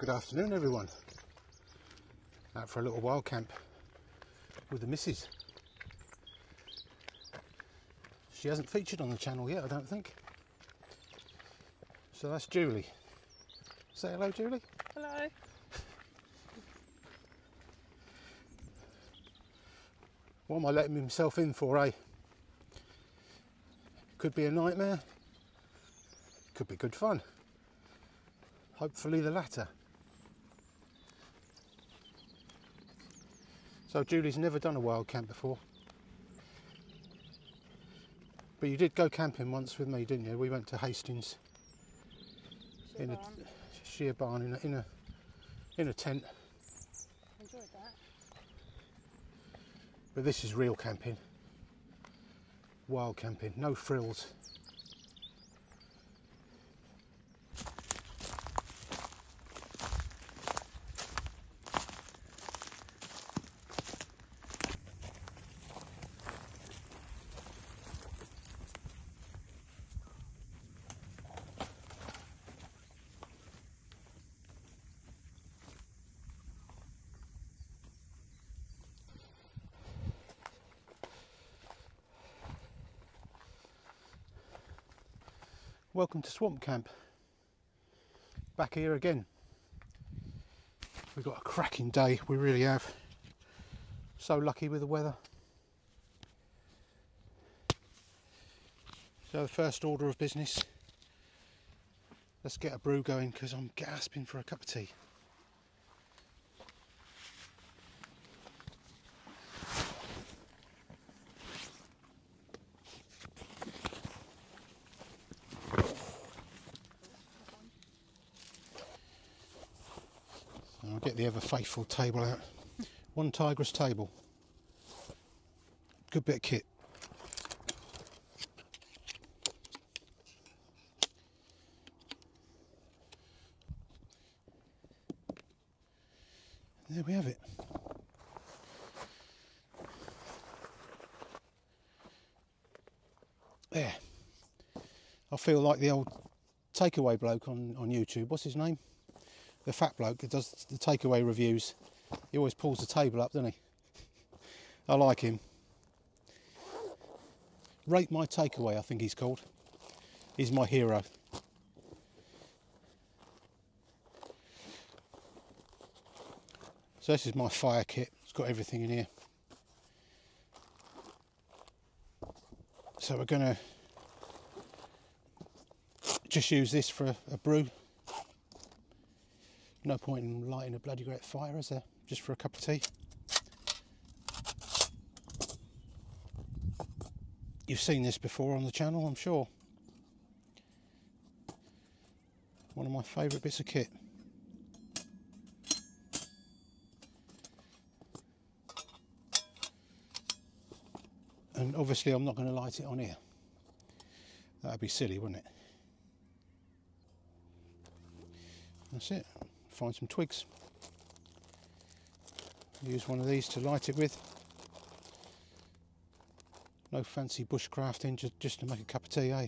Good afternoon everyone. Out for a little wild camp with the missus. She hasn't featured on the channel yet, I don't think. So that's Julie. Say hello, Julie. Hello. What am I letting myself in for, eh? Could be a nightmare. Could be good fun. Hopefully the latter. So Julie's never done a wild camp before. But you did go camping once with me, didn't you? We went to Hastings in a sheer barn in a tent. Enjoyed that. But this is real camping. Wild camping, no frills. Welcome to Swamp Camp. Back here again. We've got a cracking day, we really have. So lucky with the weather. So the first order of business, let's get a brew going because I'm gasping for a cup of tea. I'll get the ever faithful table out. One Tigress table. Good bit of kit. There we have it. There. I feel like the old takeaway bloke on YouTube. What's his name? The fat bloke that does the takeaway reviews. He always pulls the table up, doesn't he? I like him. Rate My Takeaway, I think he's called. He's my hero. So this is my fire kit. It's got everything in here. So we're going to just use this for a brew. No point in lighting a bloody great fire, is there? Just for a cup of tea. You've seen this before on the channel, I'm sure. One of my favourite bits of kit. And obviously I'm not going to light it on here. That'd be silly, wouldn't it? That's it. Find some twigs. Use one of these to light it with. No fancy bushcrafting, just to make a cup of tea, eh?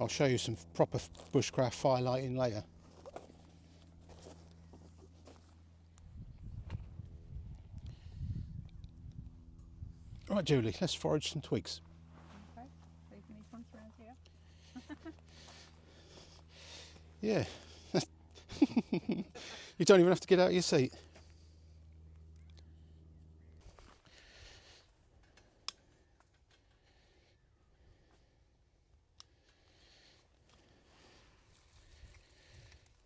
I'll show you some proper bushcraft fire lighting later. Right, Julie, let's forage some twigs. Okay, leaving these ones around here. Yeah. You don't even have to get out of your seat.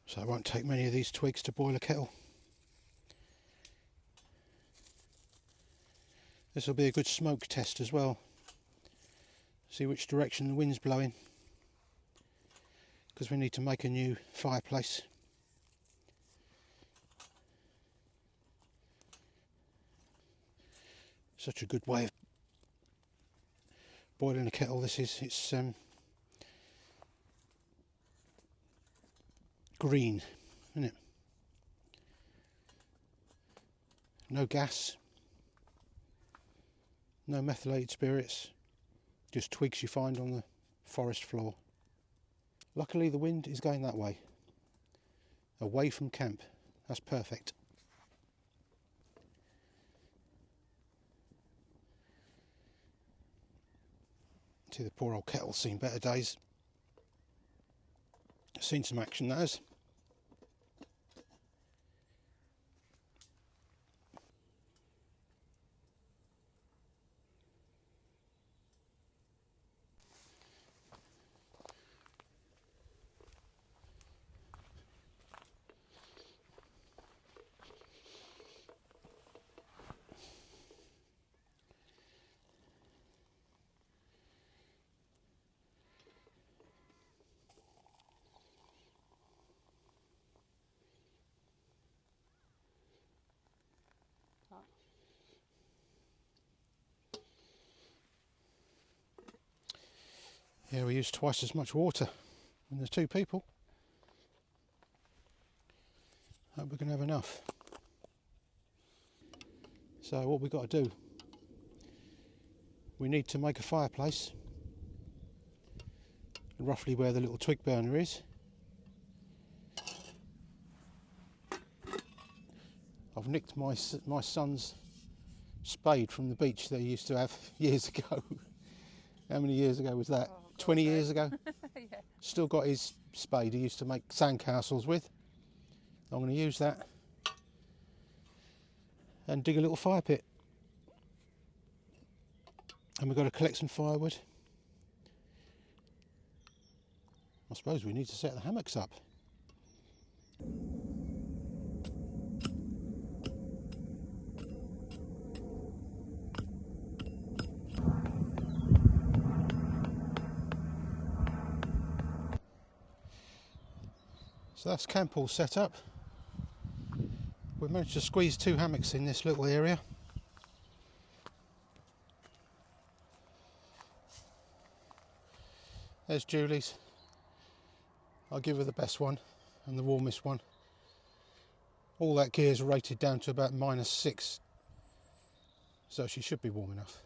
So it won't take many of these twigs to boil a kettle. This will be a good smoke test as well. See which direction the wind's blowing. Because we need to make a new fireplace. Such a good way of boiling a kettle this is. It's green, isn't it? No gas, no methylated spirits, just twigs you find on the forest floor. Luckily the wind is going that way, away from camp. That's perfect. See, the poor old kettle's seen better days. Seen some action, that has. Yeah, we use twice as much water when there's 2 people. Hope we can have enough. So what we've got to do, we need to make a fireplace roughly where the little twig burner is. I've nicked my son's spade from the beach that he used to have years ago. How many years ago was that? Oh, God, 20 years ago? Yeah. Still got his spade he used to make sandcastles with. I'm going to use that and dig a little fire pit. And we've got to collect some firewood. I suppose we need to set the hammocks up. So that's camp all set up. We've managed to squeeze 2 hammocks in this little area. There's Julie's. I'll give her the best one and the warmest one. All that gear's rated down to about -6, so she should be warm enough.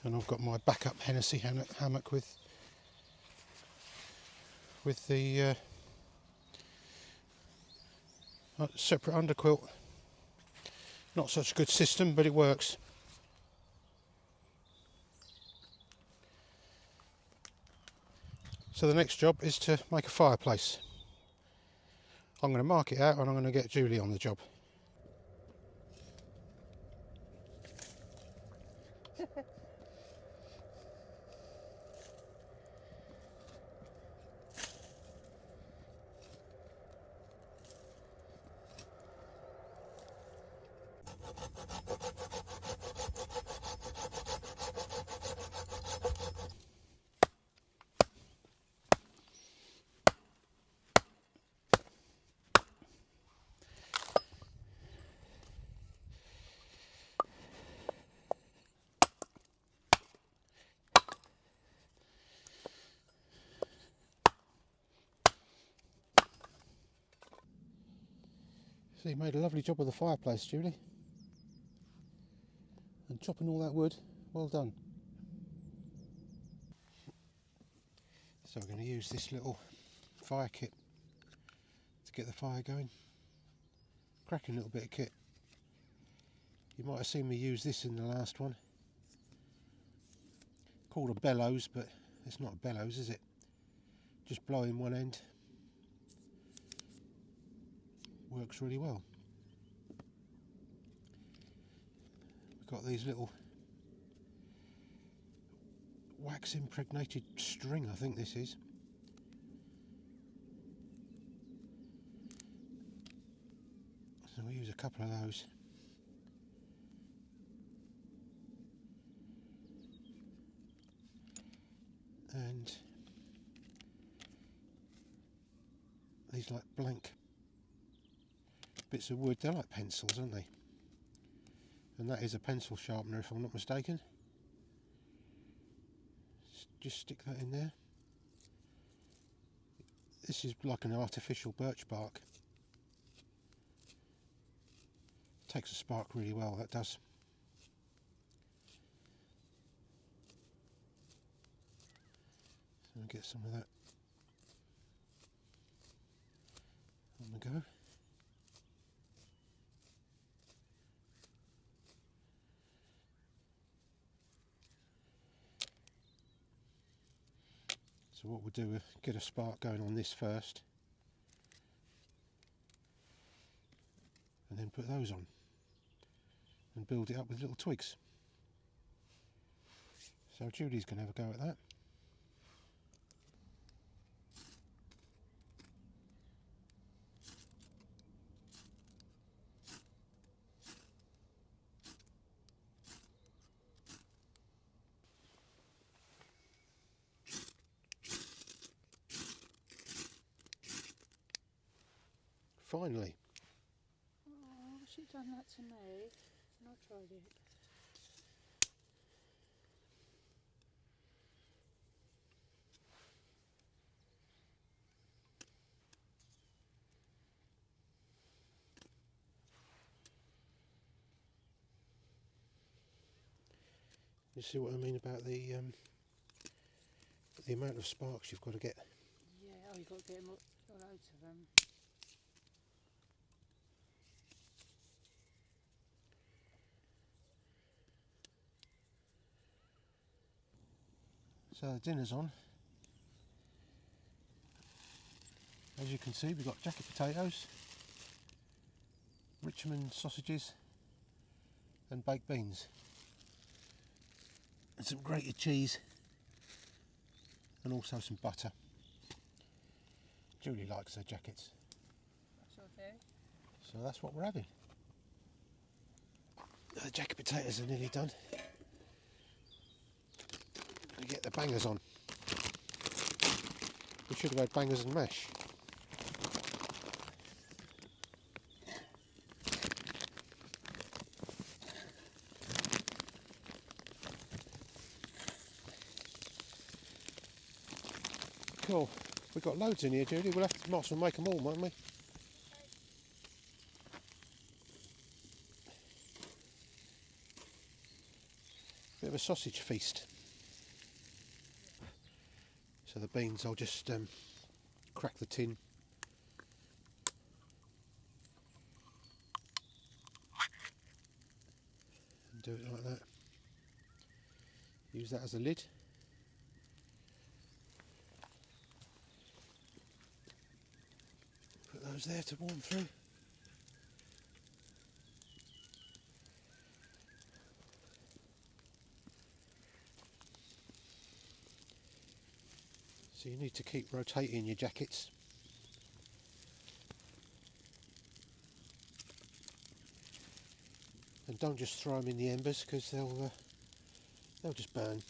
And I've got my backup Hennessy hammock with the separate underquilt. Not such a good system, but it works. So the next job is to make a fireplace. I'm going to mark it out and I'm going to get Julie on the job. So you made a lovely job of the fireplace, Julie. And chopping all that wood, well done. So we're going to use this little fire kit to get the fire going. Cracking little bit of kit. You might have seen me use this in the last one. Called a bellows, but it's not a bellows, is it? Just blowing one end. Works really well. We've got these little wax impregnated string, I think this is. So we'll use a couple of those. And these like blank bits of wood, they're like pencils, aren't they? And that is a pencil sharpener if I'm not mistaken. Just stick that in there. This is like an artificial birch bark. Takes a spark really well, that does. and get some of that on the go. So what we'll do is get a spark going on this first, and then put those on and build it up with little twigs. So Julie's going to have a go at that. Finally. Oh, she's done that to me, and I tried it. You see what I mean about the amount of sparks you've got to get? Yeah, oh, you've got to get them loads of them. So the dinner's on. As you can see, we've got jacket potatoes, Richmond sausages and baked beans, and some grated cheese, and also some butter. Julie likes her jackets, That's all there. so that's what we're having. The jacket potatoes are nearly done. We get the bangers on. We should have had bangers and mash. Cool. We've got loads in here, Julie. We'll have to might as well make them all, won't we? Bit of a sausage feast. So the beans, I'll just crack the tin. And do it like that. Use that as a lid. Put those there to warm through. So you need to keep rotating your jackets. And don't just throw them in the embers, because they'll just burn.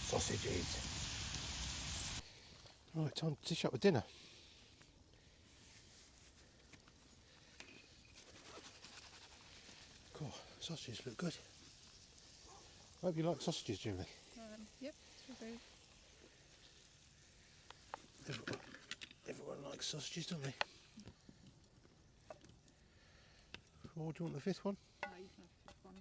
Sausages. Right, time to dish up the dinner. Cool, sausages look good. I hope you like sausages, Julie. Yep, should do. Everyone likes sausages, don't they? Or do you want the fifth one? No, you can have this one.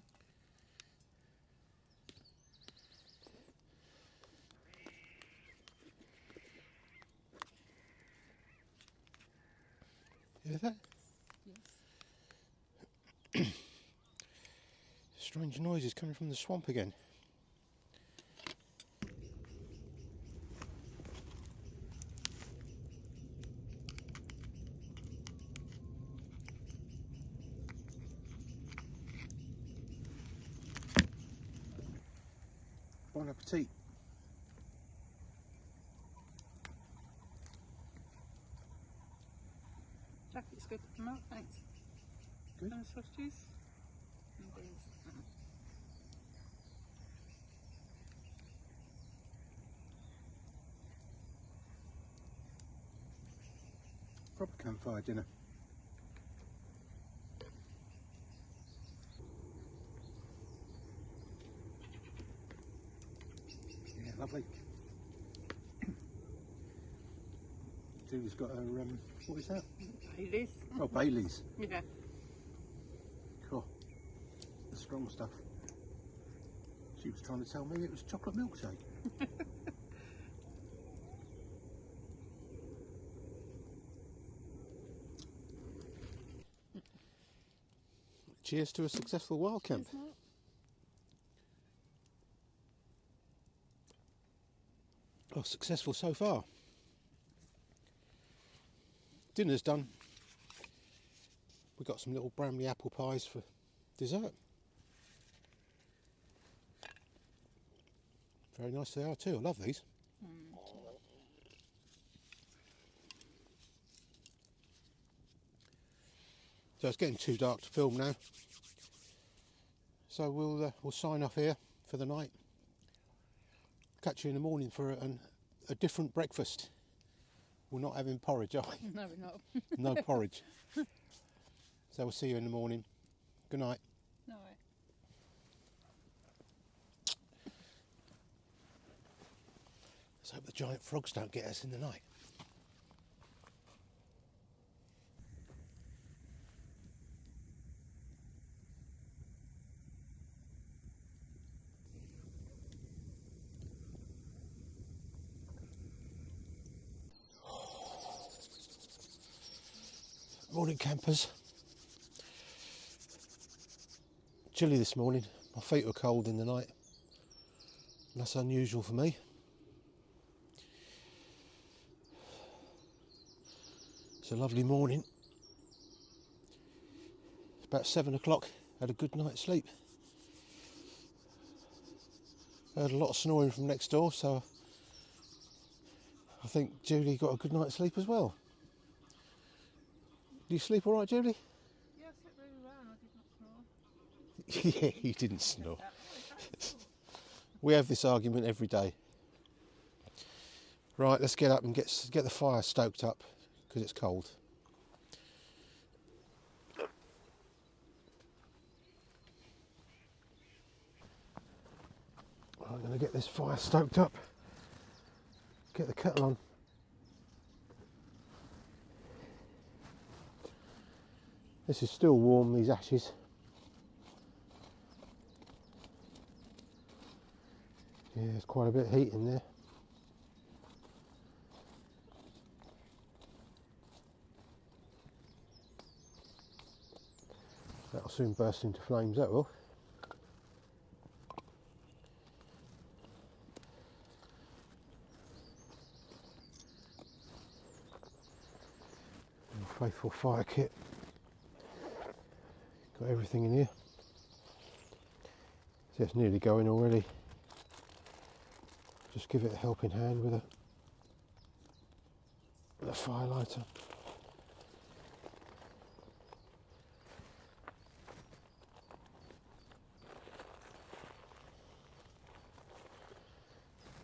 You hear that? Yes. Strange noises coming from the swamp again. Bon appetit. Jacket's good. Mark, thanks. Good. And sausages. And beans. Proper campfire dinner. lovely. Julie's got her, what is that? Baileys. Oh, Baileys. Yeah. Cool. The strong stuff. She was trying to tell me it was chocolate milkshake. Cheers to a successful wild camp. Cheers, Mark. Oh, successful so far. Dinner's done. We've got some little Bramley apple pies for dessert. Very nice they are too, I love these. So it's getting too dark to film now. So we'll sign off here for the night. Catch you in the morning for a different breakfast. We're not having porridge, are we? No, we're not. No porridge. So we'll see you in the morning. Good night. No. Let's hope the giant frogs don't get us in the night. Morning campers. Chilly this morning. My feet were cold in the night. And that's unusual for me. It's a lovely morning. It's about 7 o'clock. Had a good night's sleep. Heard a lot of snoring from next door, so I think Julie got a good night's sleep as well. Do you sleep all right, Julie? Yeah, I slept really well and I did not snore. Yeah, you didn't snore. We have this argument every day. Right, let's get up and get the fire stoked up because it's cold. I'm going to get this fire stoked up. Get the kettle on. This is still warm, these ashes. Yeah, there's quite a bit of heat in there. That'll soon burst into flames, that will. Faithful fire kit. Got everything in here. See, it's nearly going already. Just give it a helping hand with a fire lighter.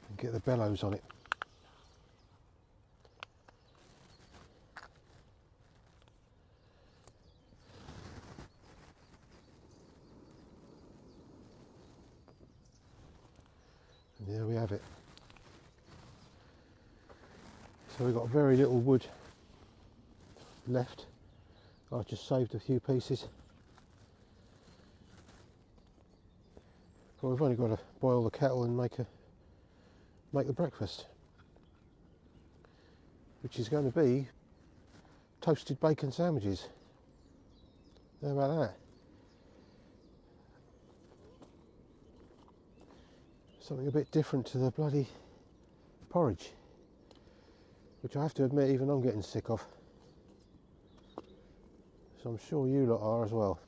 And get the bellows on it. And there we have it. So we've got very little wood left. I've just saved a few pieces. But we've only got to boil the kettle and make the breakfast, which is going to be toasted bacon sandwiches. How about that? Something a bit different to the bloody porridge, which I have to admit even I'm getting sick of. So I'm sure you lot are as well.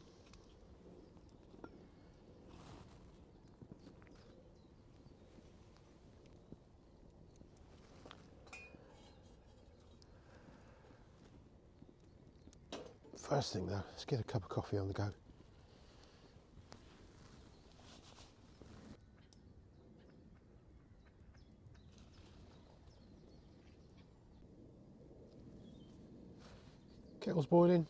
First thing though, let's get a cup of coffee on the go. Kettle's boiling.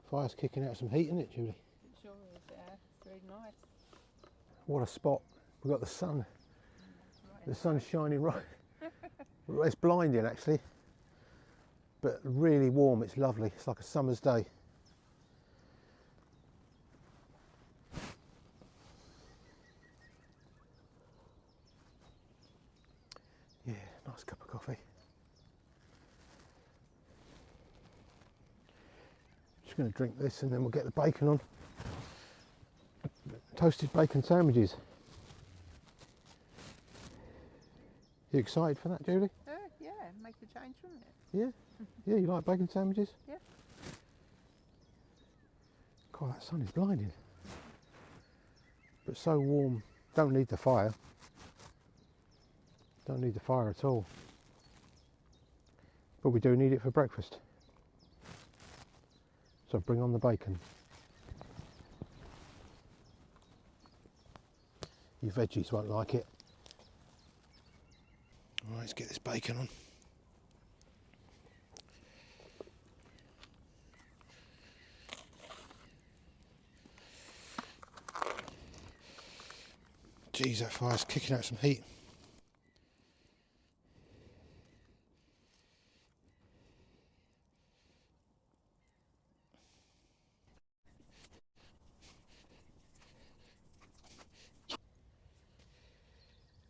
Fire's kicking out some heat, isn't it, Julie? It sure is, yeah. It's really nice. What a spot. We've got the sun. Right. The sun's shining right. It's blinding actually, but really warm. It's lovely. It's like a summer's day. Yeah, nice cup of coffee. Just going to drink this and then we'll get the bacon on. Toasted bacon sandwiches. You excited for that, Julie? Yeah, make a change from it. Yeah? Yeah, you like bacon sandwiches? Yeah. God, that sun is blinding. But so warm. Don't need the fire. Don't need the fire at all. But we do need it for breakfast. So bring on the bacon. Your veggies won't like it. All right, let's get this bacon on. Geez, that fire's kicking out some heat.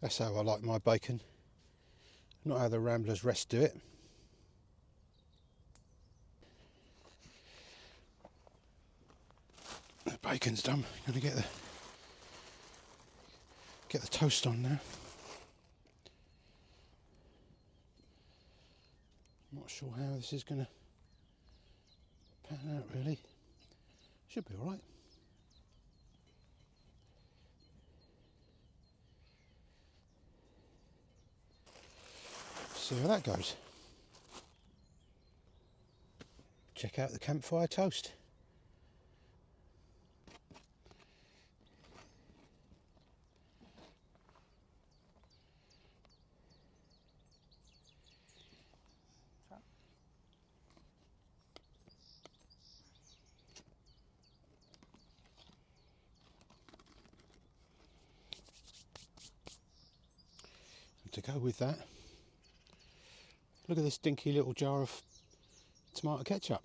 That's how I like my bacon. Not how the Ramblers Rest do it. The bacon's done. I'm going to get the toast on now. Not sure how this is going to pan out really. Should be all right. See how that goes. Check out the campfire toast. And to go with that, look at this dinky little jar of tomato ketchup.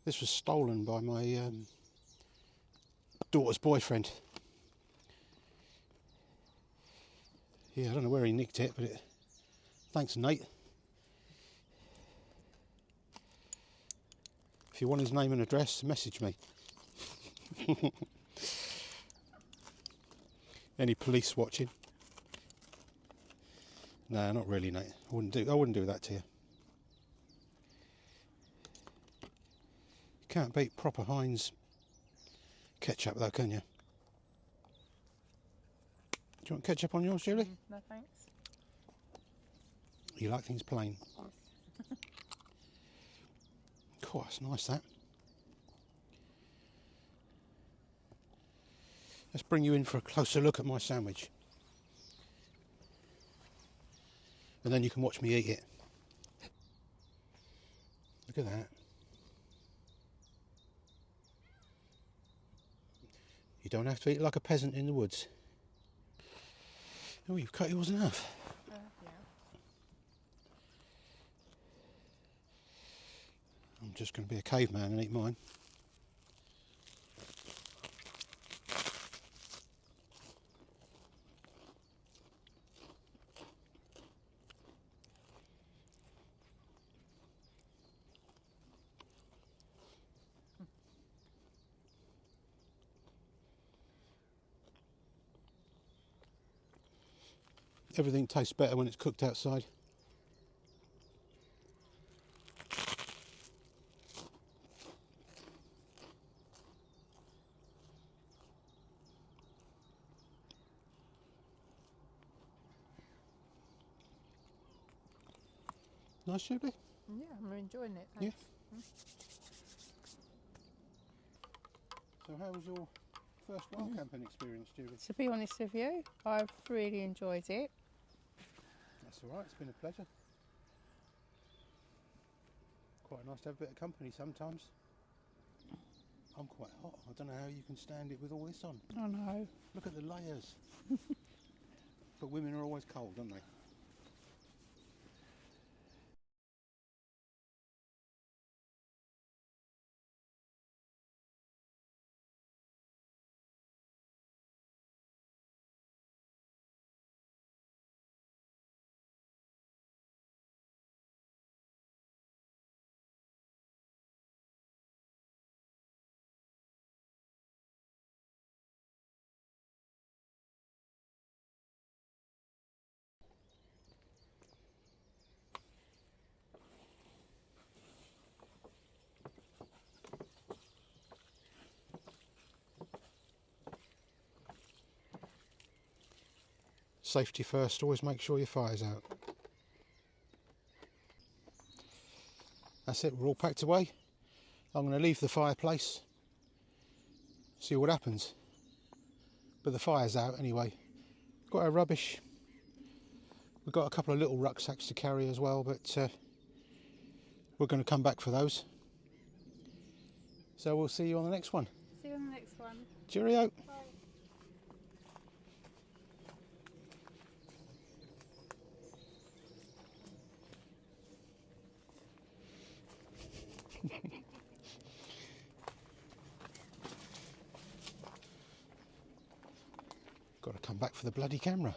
This was stolen by my daughter's boyfriend. Yeah, I don't know where he nicked it, but thanks, Nate. If you want his name and address, message me. Any police watching? No, not really, Nate. I wouldn't do that to you. You can't beat proper Heinz ketchup though, can you? Do you want ketchup on yours, Julie? No thanks. You like things plain? Yes. Cool, that's nice that. Let's bring you in for a closer look at my sandwich. And then you can watch me eat it. Look at that. You don't have to eat like a peasant in the woods. Oh, you've cut yours in half. Yeah. I'm just going to be a caveman and eat mine. Everything tastes better when it's cooked outside. Nice, Julie? Yeah, I'm enjoying it. Thanks. Yeah. So how was your first wild camping experience, Julie? To be honest with you, I've really enjoyed it. That's all right, it's been a pleasure. Quite nice to have a bit of company sometimes. I'm quite hot. I don't know how you can stand it with all this on. I know. Look at the layers. But women are always cold, aren't they? Safety first, always make sure your fire's out. That's it, we're all packed away. I'm going to leave the fireplace, see what happens. But the fire's out anyway. Got our rubbish. We've got a couple of little rucksacks to carry as well, but we're going to come back for those. So we'll see you on the next one. See you on the next one. Cheerio. Bye. Got to come back for the bloody camera.